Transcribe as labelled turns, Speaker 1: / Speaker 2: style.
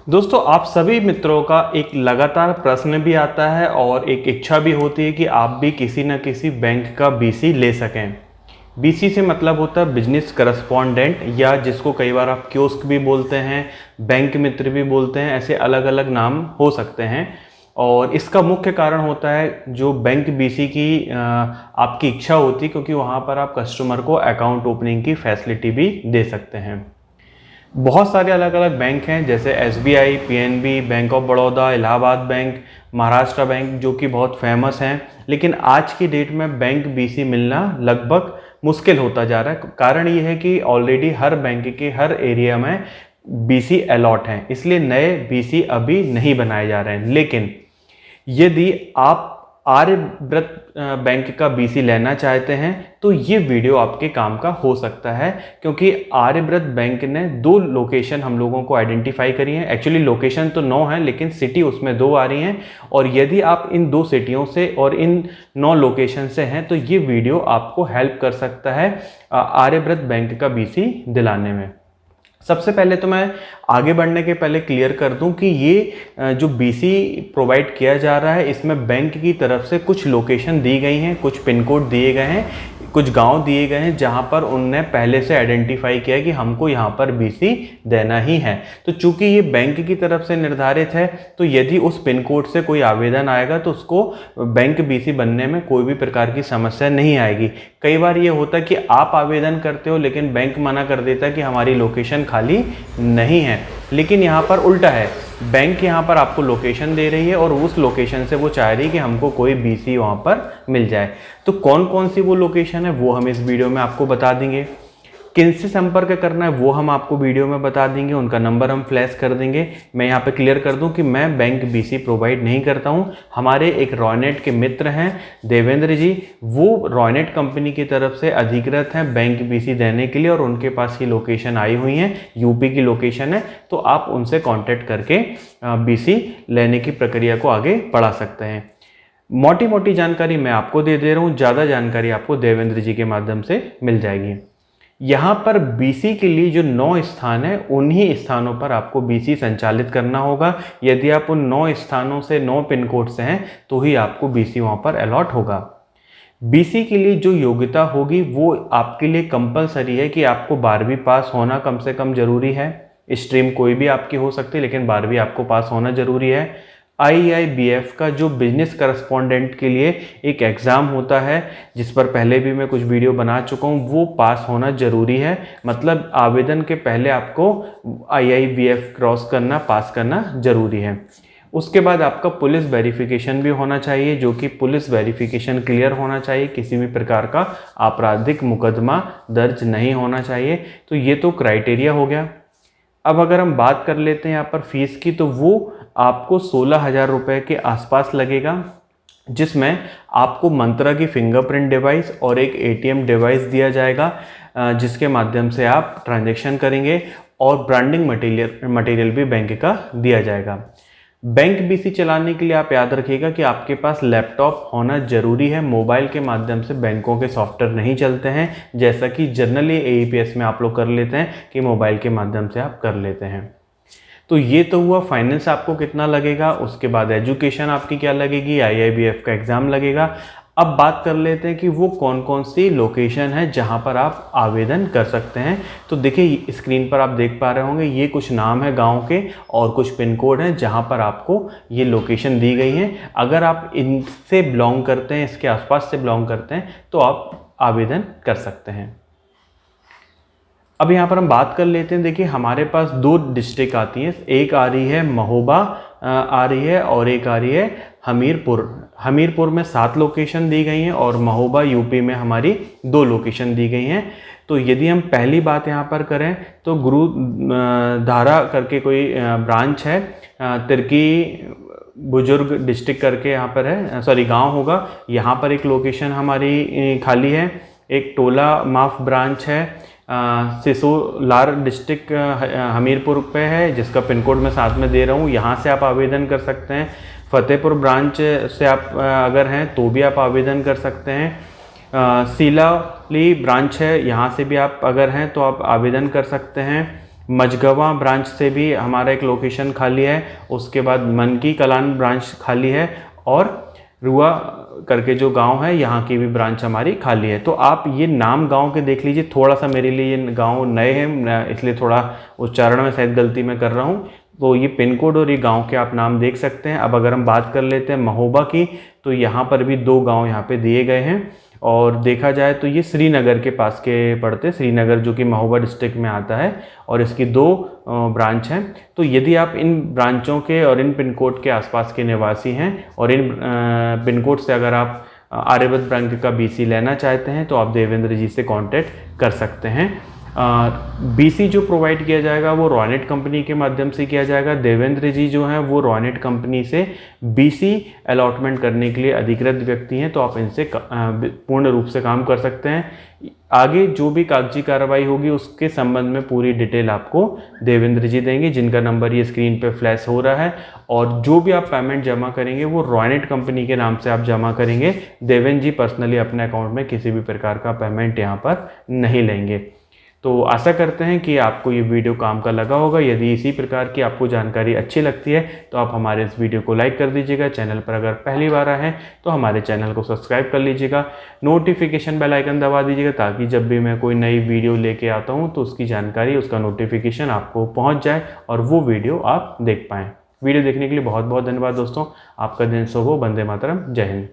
Speaker 1: दोस्तों, आप सभी मित्रों का एक लगातार प्रश्न भी आता है और एक इच्छा भी होती है कि आप भी किसी न किसी बैंक का बीसी ले सकें। बीसी से मतलब होता है बिजनेस करस्पॉन्डेंट, या जिसको कई बार आप कियोस्क भी बोलते हैं, बैंक मित्र भी बोलते हैं, ऐसे अलग अलग नाम हो सकते हैं। और इसका मुख्य कारण होता है जो बैंक बीसी की आपकी इच्छा होती है, क्योंकि वहाँ पर आप कस्टमर को अकाउंट ओपनिंग की फैसिलिटी भी दे सकते हैं। बहुत सारे अलग अलग बैंक हैं, जैसे SBI, PNB, bank of Baroda, Allahabad bank, Maharashtra bank, जो कि बहुत फेमस हैं। लेकिन आज की डेट में बैंक बीसी मिलना लगभग मुश्किल होता जा रहा है। कारण ये है कि ऑलरेडी हर बैंक के हर एरिया में बीसी अलॉट हैं, इसलिए नए बीसी अभी नहीं बनाए जा रहे हैं। लेकिन यदि आप आर्यव्रत बैंक का बीसी लेना चाहते हैं तो ये वीडियो आपके काम का हो सकता है, क्योंकि आर्यव्रत बैंक ने 2 लोकेशन हम लोगों को आइडेंटिफाई करी हैं। एक्चुअली लोकेशन तो 9 है, लेकिन सिटी उसमें 2 आ रही हैं। और यदि आप इन 2 सिटियों से और इन 9 लोकेशन से हैं तो ये वीडियो आपको हेल्प कर सकता है आर्यव्रत बैंक का बीसी दिलाने में। सबसे पहले तो मैं आगे बढ़ने के पहले क्लियर कर दूं कि ये जो बीसी प्रोवाइड किया जा रहा है, इसमें बैंक की तरफ से कुछ लोकेशन दी गई हैं, कुछ पिन कोड दिए गए हैं, कुछ गांव दिए गए हैं जहां पर उनने पहले से आइडेंटिफाई किया कि हमको यहां पर बीसी देना ही है। तो चूंकि ये बैंक की तरफ से निर्धारित है, तो यदि उस पिन कोड से कोई आवेदन आएगा तो उसको बैंक बीसी बनने में कोई भी प्रकार की समस्या नहीं आएगी। कई बार ये होता है कि आप आवेदन करते हो लेकिन बैंक मना कर देता है कि हमारी लोकेशन खाली नहीं है, लेकिन यहाँ पर उल्टा है। बैंक यहाँ पर आपको लोकेशन दे रही है और उस लोकेशन से वो चाह रही है कि हमको कोई बीसी वहाँ पर मिल जाए। तो कौन कौन सी वो लोकेशन है वो हम इस वीडियो में आपको बता देंगे। किनसे संपर्क करना है वो हम आपको वीडियो में बता देंगे, उनका नंबर हम फ्लैश कर देंगे। मैं यहाँ पे क्लियर कर दूं कि मैं बैंक बीसी प्रोवाइड नहीं करता हूँ। हमारे एक रॉयनेट के मित्र हैं देवेंद्र जी, वो रॉयनेट कंपनी की तरफ से अधिकृत हैं बैंक बीसी देने के लिए, और उनके पास ये लोकेशन आई हुई हैं, यूपी की लोकेशन है। तो आप उनसे कॉन्टेक्ट करके बीसी लेने की प्रक्रिया को आगे बढ़ा सकते हैं। मोटी मोटी जानकारी मैं आपको दे रहा हूँ, ज़्यादा जानकारी आपको देवेंद्र जी के माध्यम से मिल जाएगी। यहाँ पर बीसी के लिए जो 9 स्थान है, उन्हीं स्थानों पर आपको बीसी संचालित करना होगा। यदि आप उन 9 स्थानों से 9 पिन कोड से हैं तो ही आपको बीसी वहाँ पर अलॉट होगा। बीसी के लिए जो योग्यता होगी वो आपके लिए कंपलसरी है कि आपको 12वीं पास होना कम से कम जरूरी है। स्ट्रीम कोई भी आपकी हो सकती है, लेकिन 12वीं आपको पास होना जरूरी है। IIBF का जो बिजनेस करस्पॉन्डेंट के लिए एक एग्ज़ाम होता है, जिस पर पहले भी मैं कुछ वीडियो बना चुका हूँ, वो पास होना ज़रूरी है। मतलब आवेदन के पहले आपको IIBF क्रॉस करना, पास करना ज़रूरी है। उसके बाद आपका पुलिस वेरिफिकेशन भी होना चाहिए, जो कि पुलिस वेरिफिकेशन क्लियर होना चाहिए, किसी भी प्रकार का आपराधिक मुकदमा दर्ज नहीं होना चाहिए। तो ये तो क्राइटेरिया हो गया। अब अगर हम बात कर लेते हैं यहाँ पर फीस की, तो वो आपको 16,000 रुपये के आसपास लगेगा, जिसमें आपको मंत्रा की फिंगरप्रिंट डिवाइस और एक ATM डिवाइस दिया जाएगा, जिसके माध्यम से आप ट्रांजैक्शन करेंगे, और ब्रांडिंग मटेरियल भी बैंक का दिया जाएगा। बैंक बीसी चलाने के लिए आप याद रखिएगा कि आपके पास लैपटॉप होना जरूरी है। मोबाइल के माध्यम से बैंकों के सॉफ्टवेयर नहीं चलते हैं, जैसा कि जनरली AEPS में आप लोग कर लेते हैं कि मोबाइल के माध्यम से आप कर लेते हैं। तो ये तो हुआ फाइनेंस आपको कितना लगेगा। उसके बाद एजुकेशन आपकी क्या लगेगी, IIBF का एग्ज़ाम लगेगा। अब बात कर लेते हैं कि वो कौन कौन सी लोकेशन है जहां पर आप आवेदन कर सकते हैं। तो देखिए, स्क्रीन पर आप देख पा रहे होंगे, ये कुछ नाम है गांव के और कुछ पिन कोड हैं जहां पर आपको ये लोकेशन दी गई हैं। अगर आप इनसे बिलोंग करते हैं, इसके आसपास से बिलोंग करते हैं, तो आप आवेदन कर सकते हैं। अब यहाँ पर हम बात कर लेते हैं। देखिए, हमारे पास 2 डिस्ट्रिक्ट आती हैं, एक आ रही है महोबा आ रही है, और एक आ रही है हमीरपुर। हमीरपुर में 7 लोकेशन दी गई हैं और महोबा यूपी में हमारी 2 लोकेशन दी गई हैं। तो यदि हम पहली बात यहाँ पर करें तो गुरुधारा करके कोई ब्रांच है, तिरकी बुजुर्ग डिस्ट्रिक्ट करके यहाँ पर है, सॉरी गांव होगा, यहाँ पर एक लोकेशन हमारी खाली है। एक टोला माफ ब्रांच है, सिसोलार डिस्ट्रिक्ट हमीरपुर पे है, जिसका पिन कोड मैं साथ में दे रहा हूँ, यहाँ से आप आवेदन कर सकते हैं। फतेहपुर ब्रांच से आप अगर हैं तो भी आप आवेदन कर सकते हैं। सीलाली ब्रांच है, यहाँ से भी आप अगर हैं तो आप आवेदन कर सकते हैं। मझगवा ब्रांच से भी हमारा एक लोकेशन खाली है, उसके बाद मनकी कलान ब्रांच खाली है, और रुआ करके जो गांव है यहाँ की भी ब्रांच हमारी खाली है। तो आप ये नाम गांव के देख लीजिए, थोड़ा सा मेरे लिए ये गांव नए हैं इसलिए थोड़ा उच्चारण में शायद गलती मैं कर रहा हूँ। तो ये पिन कोड और ये गांव के आप नाम देख सकते हैं। अब अगर हम बात कर लेते हैं महोबा की, तो यहाँ पर भी 2 गांव यहाँ पे दिए गए हैं, और देखा जाए तो ये श्रीनगर के पास के पड़ते, श्रीनगर जो कि महोबा डिस्ट्रिक्ट में आता है, और इसकी 2 ब्रांच हैं। तो यदि आप इन ब्रांचों के और इन पिन कोड के आसपास के निवासी हैं और इन पिन कोड से अगर आप आर्यव्रत बैंक का बीसी लेना चाहते हैं तो आप देवेंद्र जी से कांटेक्ट कर सकते हैं। बीसी जो प्रोवाइड किया जाएगा वो रॉयनेट कंपनी के माध्यम से किया जाएगा। देवेंद्र जी जो हैं वो रॉयनेट कंपनी से बीसी अलॉटमेंट करने के लिए अधिकृत व्यक्ति हैं, तो आप इनसे पूर्ण रूप से काम कर सकते हैं। आगे जो भी कागजी कार्रवाई होगी उसके संबंध में पूरी डिटेल आपको देवेंद्र जी देंगे, जिनका नंबर ये स्क्रीन पे फ्लैश हो रहा है। और जो भी आप पेमेंट जमा करेंगे वो रॉयनेट कंपनी के नाम से आप जमा करेंगे। देवेंद्र जी पर्सनली अपने अकाउंट में किसी भी प्रकार का पेमेंट यहाँ पर नहीं लेंगे। तो आशा करते हैं कि आपको ये वीडियो काम का लगा होगा। यदि इसी प्रकार की आपको जानकारी अच्छी लगती है तो आप हमारे इस वीडियो को लाइक कर दीजिएगा। चैनल पर अगर पहली बार आए हैं तो हमारे चैनल को सब्सक्राइब कर लीजिएगा। नोटिफिकेशन बेल आइकन दबा दीजिएगा ताकि जब भी मैं कोई नई वीडियो लेके आता हूँ तो उसकी जानकारी, उसका नोटिफिकेशन आपको पहुँच जाए और वो वीडियो आप देख पाएँ। वीडियो देखने के लिए बहुत बहुत धन्यवाद दोस्तों। आपका दिन शुभ हो। वंदे मातरम। जय हिंद।